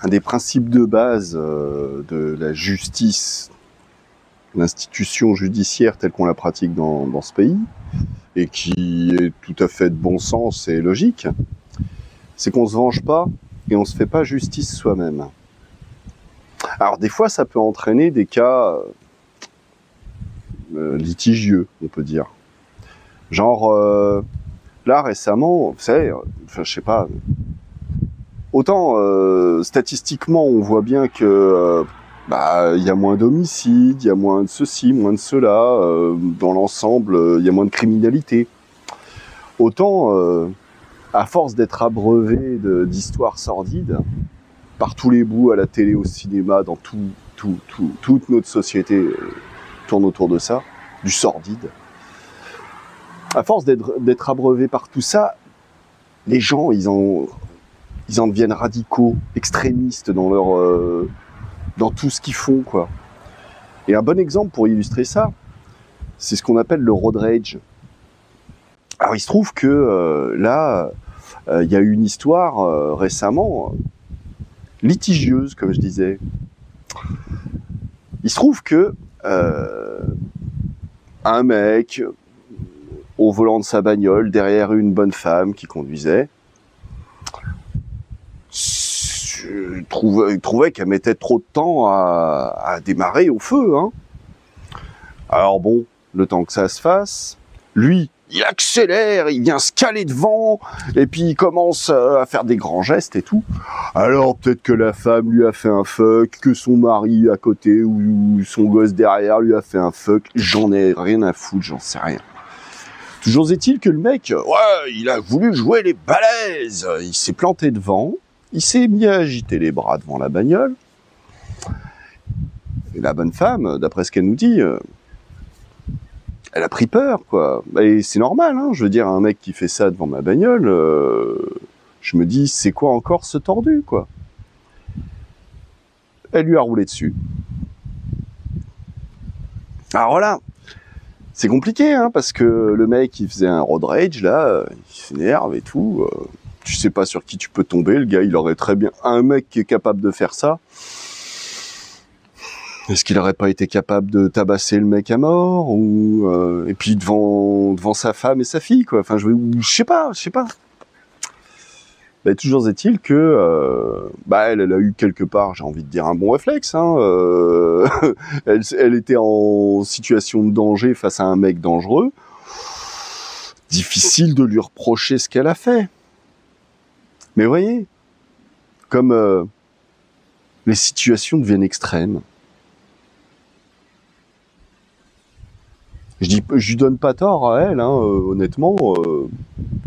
un des principes de base de la justice, l'institution judiciaire telle qu'on la pratique dans ce pays, et qui est tout à fait de bon sens et logique, c'est qu'on se venge pas et on se fait pas justice soi-même. Alors des fois, ça peut entraîner des cas litigieux, on peut dire. Genre, là récemment, vous savez, je sais pas, autant statistiquement, on voit bien que il y a moins d'homicides, il y a moins de ceci, moins de cela, dans l'ensemble, il y a moins de criminalité. Autant, à force d'être abreuvé d'histoires sordides, par tous les bouts, à la télé, au cinéma, dans toute notre société tourne autour de ça, du sordide. À force d'être abreuvé par tout ça, les gens, ils en deviennent radicaux, extrémistes dans tout ce qu'ils font, quoi. Et un bon exemple pour illustrer ça, c'est ce qu'on appelle le road rage. Alors il se trouve que là, il y a eu une histoire récemment litigieuse, comme je disais. Il se trouve que un mec au volant de sa bagnole, derrière une bonne femme qui conduisait, trouvait qu'elle mettait trop de temps à démarrer au feu, hein. Alors bon, le temps que ça se fasse, lui, il accélère, il vient se caler devant, et puis il commence à faire des grands gestes et tout. Alors peut-être que la femme lui a fait un fuck, que son mari à côté ou son gosse derrière lui a fait un fuck, j'en ai rien à foutre, j'en sais rien. Toujours est-il que le mec, ouais, il a voulu jouer les balèzes, il s'est planté devant, il s'est mis à agiter les bras devant la bagnole. Et la bonne femme, d'après ce qu'elle nous dit, elle a pris peur, quoi. Et c'est normal, hein, je veux dire, un mec qui fait ça devant ma bagnole, je me dis, c'est quoi encore ce tordu, quoi. Elle lui a roulé dessus. Alors voilà, c'est compliqué, hein, parce que le mec, il faisait un road rage, là, il s'énerve et tout, tu sais pas sur qui tu peux tomber, le gars, il aurait très bien... Un mec qui est capable de faire ça, est-ce qu'il aurait pas été capable de tabasser le mec à mort ou et puis devant sa femme et sa fille, quoi. Enfin, je sais pas. Mais toujours est-il que elle a eu quelque part, j'ai envie de dire, un bon réflexe, hein. Elle était en situation de danger face à un mec dangereux. Difficile de lui reprocher ce qu'elle a fait. Mais vous voyez, comme les situations deviennent extrêmes. Je lui donne pas tort à elle, hein, honnêtement,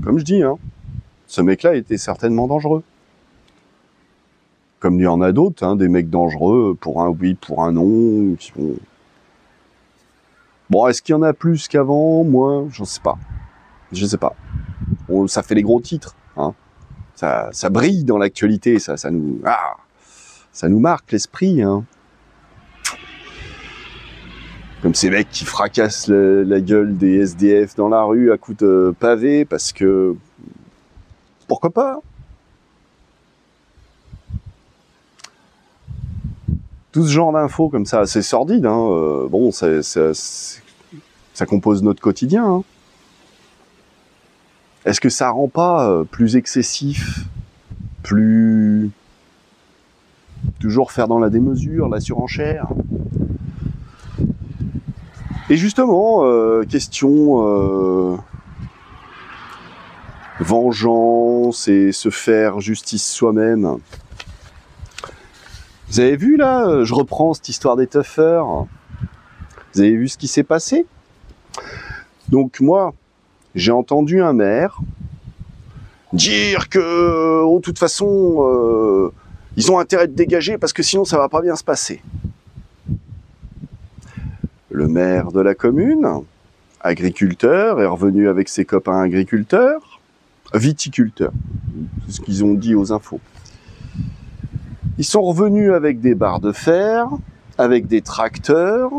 comme je dis, hein, ce mec-là était certainement dangereux. Comme il y en a d'autres, hein, des mecs dangereux, pour un oui, pour un non, qui vont... Bon, est-ce qu'il y en a plus qu'avant, moins? Je sais pas. Bon, ça fait les gros titres, hein. Ça brille dans l'actualité, ça nous marque l'esprit, hein. Comme ces mecs qui fracassent la gueule des SDF dans la rue à coups de pavé, parce que... Pourquoi pas? Tout ce genre d'infos comme ça, c'est sordide, hein. Bon, ça compose notre quotidien, hein. Est-ce que ça rend pas plus excessif, plus... Toujours faire dans la démesure, la surenchère? Et justement, question vengeance et se faire justice soi-même. Vous avez vu là, je reprends cette histoire des tuffers. Vous avez vu ce qui s'est passé? Donc moi, j'ai entendu un maire dire que, de toute façon, ils ont intérêt de dégager parce que sinon ça va pas bien se passer. Le maire de la commune, agriculteur, est revenu avec ses copains agriculteurs, viticulteurs, c'est ce qu'ils ont dit aux infos. Ils sont revenus avec des barres de fer, avec des tracteurs,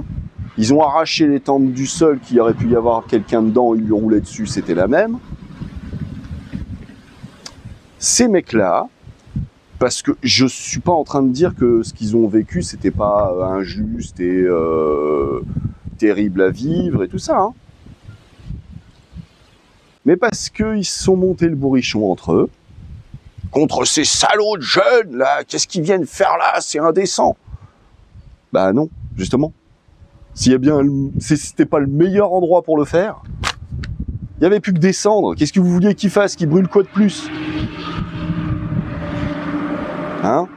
ils ont arraché les tentes du sol, qu'il y aurait pu y avoir quelqu'un dedans, ils lui roulaient dessus, c'était la même. Ces mecs-là Parce que je suis pas en train de dire que ce qu'ils ont vécu, c'était pas injuste et terrible à vivre et tout ça. Hein. Mais parce qu'ils se sont montés le bourrichon entre eux, contre ces salauds de jeunes, là, qu'est-ce qu'ils viennent faire là? C'est indécent. Bah non, justement. S'il y a bien, c'était pas le meilleur endroit pour le faire, il y avait plus que descendre. Qu'est-ce que vous vouliez qu'ils fassent? Qu'ils brûlent quoi de plus? Hein?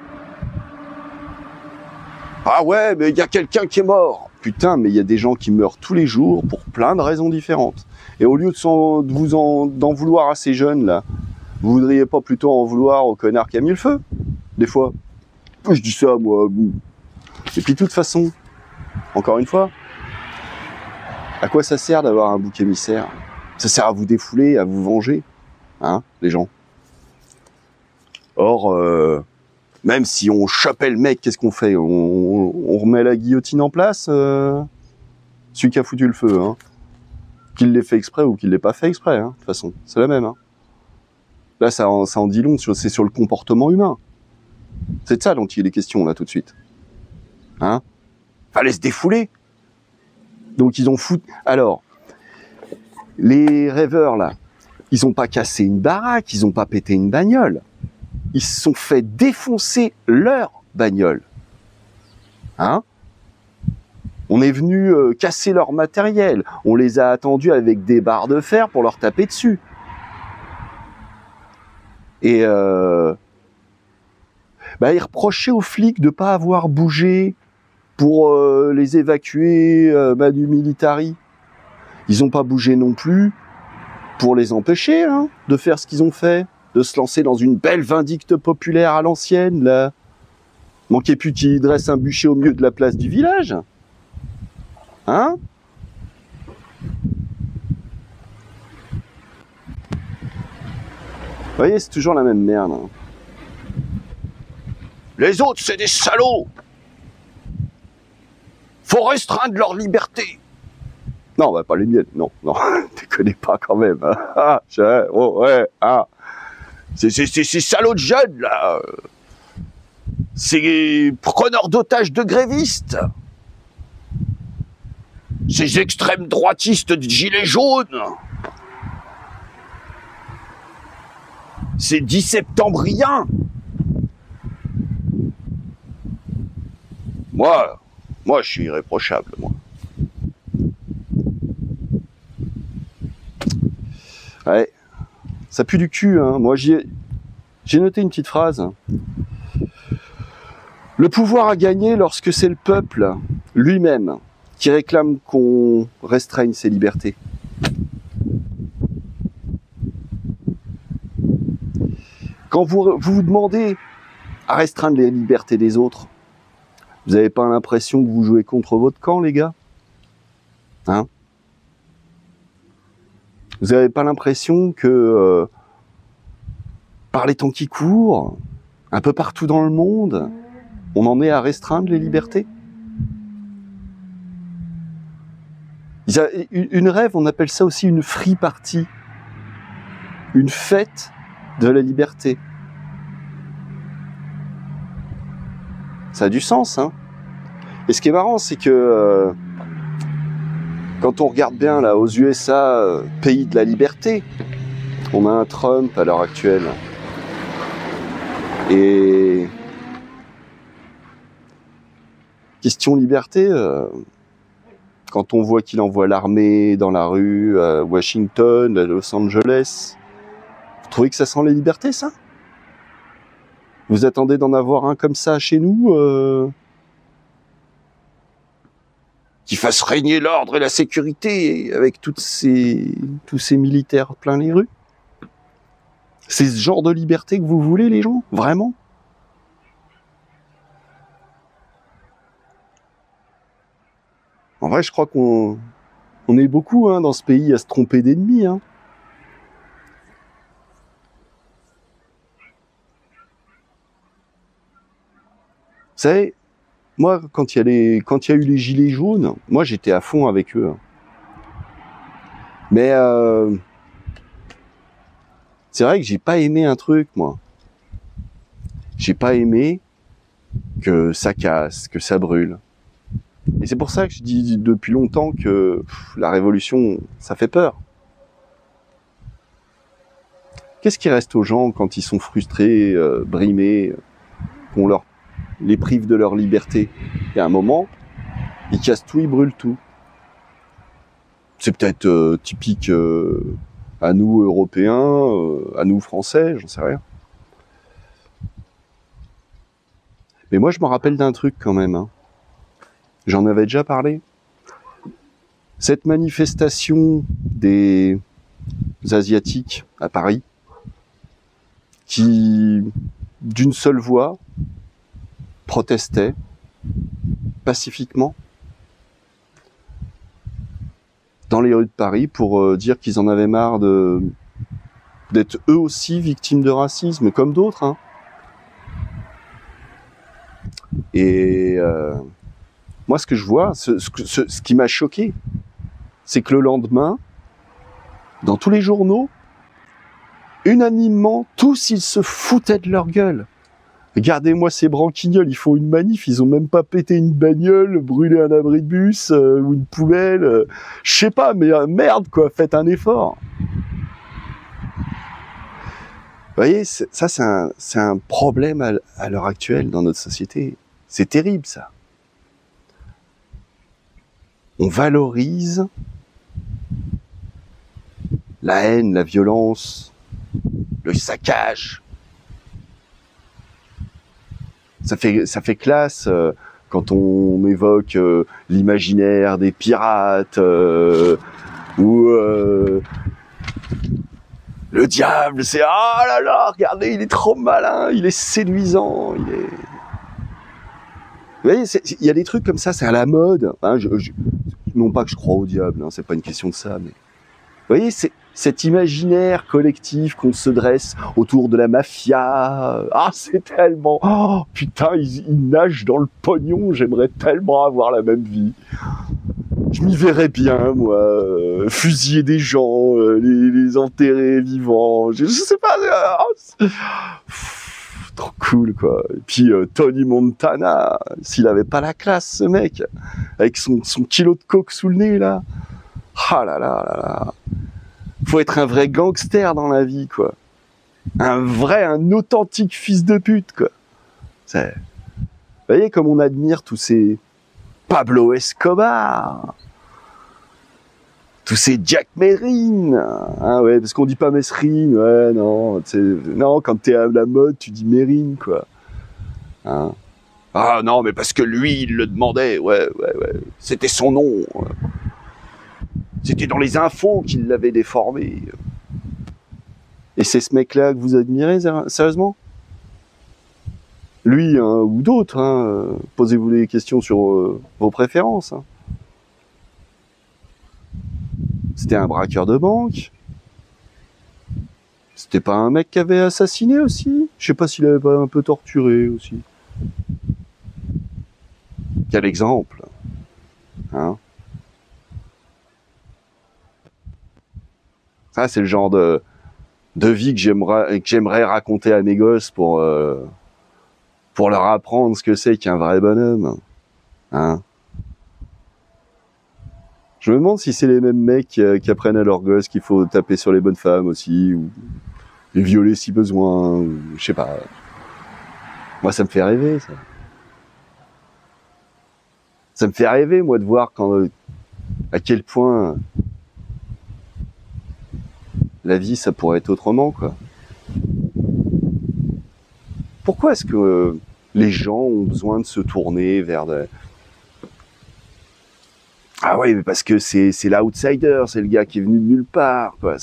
Ah ouais, mais il y a quelqu'un qui est mort. Putain, mais il y a des gens qui meurent tous les jours pour plein de raisons différentes. Et au lieu d'en vouloir à ces jeunes là, vous voudriez pas plutôt en vouloir au connard qui a mis le feu? Des fois. Je dis ça, moi. Et puis de toute façon, encore une fois, à quoi ça sert d'avoir un bouc émissaire? Ça sert à vous défouler, à vous venger, hein, les gens. Or, même si on chopait le mec, qu'est-ce qu'on fait? On remet la guillotine en place, celui qui a foutu le feu, hein. Qu'il l'ait fait exprès ou qu'il l'ait pas fait exprès, hein, de toute façon, c'est la même. Hein. Là, ça en dit long, c'est sur le comportement humain. C'est de ça dont il est question, là, tout de suite. Hein? Fallait se défouler. Donc, ils ont foutu... Alors, les rêveurs, là, ils ont pas cassé une baraque, ils ont pas pété une bagnole. Ils se sont fait défoncer leur bagnole. Hein? On est venu casser leur matériel. On les a attendus avec des barres de fer pour leur taper dessus. Et ils reprochaient aux flics de pas avoir bougé pour les évacuer du militari. Ils ont pas bougé non plus pour les empêcher hein, de faire ce qu'ils ont fait, de se lancer dans une belle vindicte populaire à l'ancienne. Là, manquait plus qu'ils dressent un bûcher au milieu de la place du village. Hein? Vous voyez, c'est toujours la même merde. Hein. Les autres, c'est des salauds. Faut restreindre leur liberté. Non, bah, pas les miennes. Non, déconnez pas quand même. Hein. Ah, ouais, ah. C'est ces salauds de jeunes, là. Ces preneurs d'otages de grévistes. Ces extrêmes droitistes de gilets jaunes. Ces 10 septembriens. Moi, je suis irréprochable, moi. Ouais. Ça pue du cul, hein. Moi, j'ai noté une petite phrase. Le pouvoir a gagné lorsque c'est le peuple lui-même qui réclame qu'on restreigne ses libertés. Quand vous demandez à restreindre les libertés des autres, vous n'avez pas l'impression que vous jouez contre votre camp, les gars? Hein? Vous n'avez pas l'impression que, par les temps qui courent, un peu partout dans le monde, on en est à restreindre les libertés? Une rêve, on appelle ça aussi une free party. Une fête de la liberté. Ça a du sens, hein. Et ce qui est marrant, c'est que quand on regarde bien là aux USA, pays de la liberté, on a un Trump à l'heure actuelle. Et question liberté, quand on voit qu'il envoie l'armée dans la rue à Washington, à Los Angeles, vous trouvez que ça sent la liberté, ça? Vous attendez d'en avoir un comme ça chez nous qui fasse régner l'ordre et la sécurité avec tous ces militaires plein les rues? C'est ce genre de liberté que vous voulez, les gens? Vraiment? En vrai, je crois qu'on est beaucoup hein, dans ce pays à se tromper d'ennemis. Hein. Vous savez, moi, quand il y a eu les gilets jaunes, moi, j'étais à fond avec eux. Hein. Mais c'est vrai que j'ai pas aimé un truc, moi. j'ai pas aimé que ça casse, que ça brûle. Et c'est pour ça que je dis depuis longtemps que la révolution, ça fait peur. Qu'est-ce qui reste aux gens quand ils sont frustrés, brimés, qu'on les prive de leur liberté? Il y a un moment, ils cassent tout, ils brûlent tout. C'est peut-être typique à nous Européens, à nous Français, j'en sais rien. Mais moi, je me rappelle d'un truc quand même. Hein. J'en avais déjà parlé. Cette manifestation des Asiatiques à Paris, qui, d'une seule voix, protestaient pacifiquement dans les rues de Paris pour dire qu'ils en avaient marre d'être eux aussi victimes de racisme, comme d'autres. Hein. Et moi, ce que je vois, ce qui m'a choqué, c'est que le lendemain, dans tous les journaux, unanimement, tous, ils se foutaient de leur gueule. Regardez-moi ces branquignoles, ils font une manif, ils ont même pas pété une bagnole, brûlé un abri de bus ou une poubelle. Je sais pas, mais merde quoi, faites un effort. Vous voyez, ça c'est un problème à l'heure actuelle dans notre société. C'est terrible ça. On valorise la haine, la violence, le saccage. Ça fait classe quand on évoque l'imaginaire des pirates ou le diable, c'est ah là là, regardez, il est trop malin, il est séduisant, il est. Vous voyez, il y a des trucs comme ça, c'est à la mode. Hein, non pas que je crois au diable, hein, c'est pas une question de ça, mais vous voyez, c'est cet imaginaire collectif qu'on se dresse autour de la mafia. Ah, c'est tellement... Oh, putain, ils nagent dans le pognon, j'aimerais tellement avoir la même vie. Je m'y verrais bien, moi, fusiller des gens, les enterrer vivants, je sais pas... trop cool, quoi. Et puis, Tony Montana, s'il avait pas la classe, ce mec, avec son kilo de coke sous le nez, là. Ah là là là là. Faut être un vrai gangster dans la vie, quoi. Un authentique fils de pute, quoi. Vous voyez comme on admire tous ces Pablo Escobar, tous ces Jack Mesrine, hein, ouais, parce qu'on dit pas Mesrine, ouais, non, quand t'es à la mode, tu dis Mesrine, quoi. Hein. Ah non, mais parce que lui, il le demandait, ouais, c'était son nom. C'était dans les infos qu'il l'avait déformé. Et c'est ce mec-là que vous admirez, sérieusement? Lui, hein, ou d'autres, hein, posez-vous des questions sur vos préférences. Hein. C'était un braqueur de banque. C'était pas un mec qui avait assassiné aussi? Je sais pas s'il avait pas un peu torturé aussi. Quel exemple, hein? Ça, c'est le genre de vie que j'aimerais raconter à mes gosses pour leur apprendre ce que c'est qu'un vrai bonhomme. Hein? Je me demande si c'est les mêmes mecs qui apprennent à leurs gosses qu'il faut taper sur les bonnes femmes aussi, ou les violer si besoin, ou je sais pas. Moi, ça me fait rêver, ça. Ça me fait rêver, moi, de voir à quel point la vie, ça pourrait être autrement, quoi. Pourquoi est-ce que les gens ont besoin de se tourner vers Ah ouais, mais parce que c'est l'outsider, c'est le gars qui est venu de nulle part, quoi.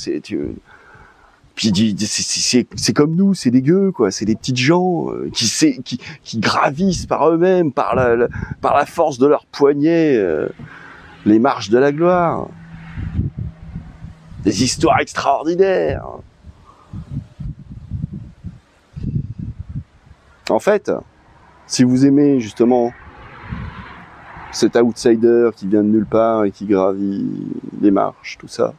Puis c'est comme nous, c'est des gueux, quoi. C'est des petites gens qui gravissent par eux-mêmes, par la force de leurs poignets, les marches de la gloire. Des histoires extraordinaires. En fait, si vous aimez justement cet outsider qui vient de nulle part et qui gravit les marches, tout ça,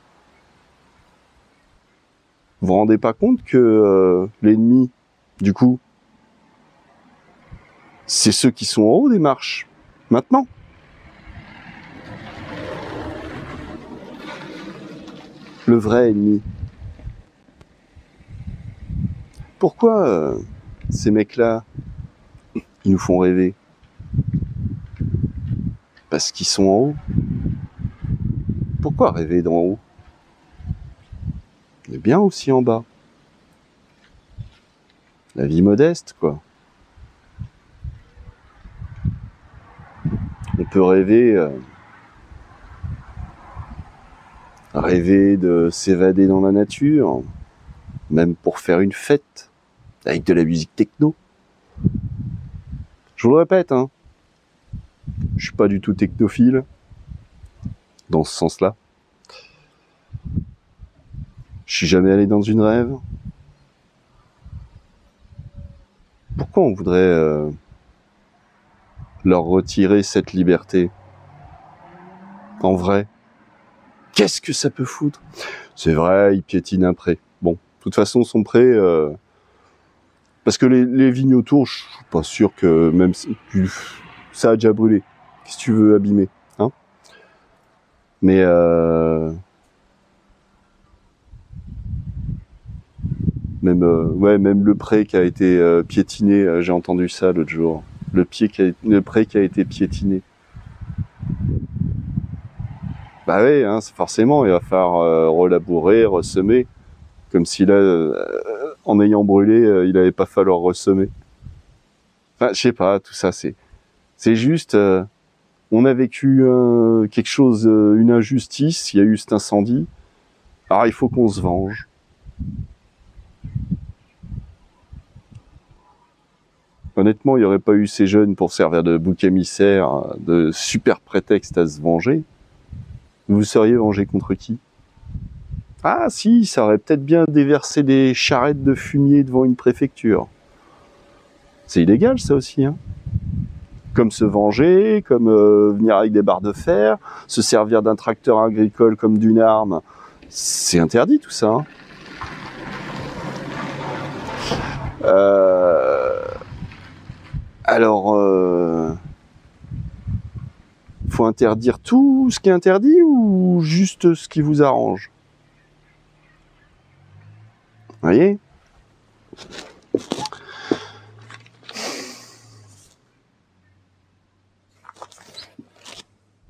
vous vous rendez pas compte que l'ennemi, du coup, c'est ceux qui sont en haut des marches, maintenant. Le vrai ennemi. Pourquoi ces mecs-là, ils nous font rêver? Parce qu'ils sont en haut. Pourquoi rêver d'en haut? On est bien aussi en bas. La vie modeste, quoi. On peut rêver de s'évader dans la nature, même pour faire une fête, avec de la musique techno. Je vous le répète, hein, je suis pas du tout technophile, dans ce sens-là. Je suis jamais allé dans une rêve. Pourquoi on voudrait leur retirer cette liberté? En vrai, qu'est-ce que ça peut foutre? C'est vrai, ils piétinent un pré. Bon, de toute façon, son pré... parce que les vignes autour, je suis pas sûr que même... Ça a déjà brûlé. Qu'est-ce que tu veux abîmer, hein? Mais... même le pré qui a été piétiné, j'ai entendu ça l'autre jour. Le pré qui a été piétiné. Bah oui, hein, forcément, il va falloir relabourer, ressemer, comme si là, en ayant brûlé, il n'avait pas fallu ressemer. Enfin, je sais pas, tout ça, c'est juste, on a vécu quelque chose, une injustice, il y a eu cet incendie, alors il faut qu'on se venge. Honnêtement, il n'y aurait pas eu ces jeunes pour servir de bouc émissaire, de super prétexte à se venger. Vous seriez vengé contre qui? Ah si, ça aurait peut-être bien déversé des charrettes de fumier devant une préfecture. C'est illégal ça aussi, hein. Comme se venger, comme venir avec des barres de fer, se servir d'un tracteur agricole comme d'une arme. C'est interdit tout ça, hein. Alors, faut interdire tout ce qui est interdit ou juste ce qui vous arrange? Vous voyez?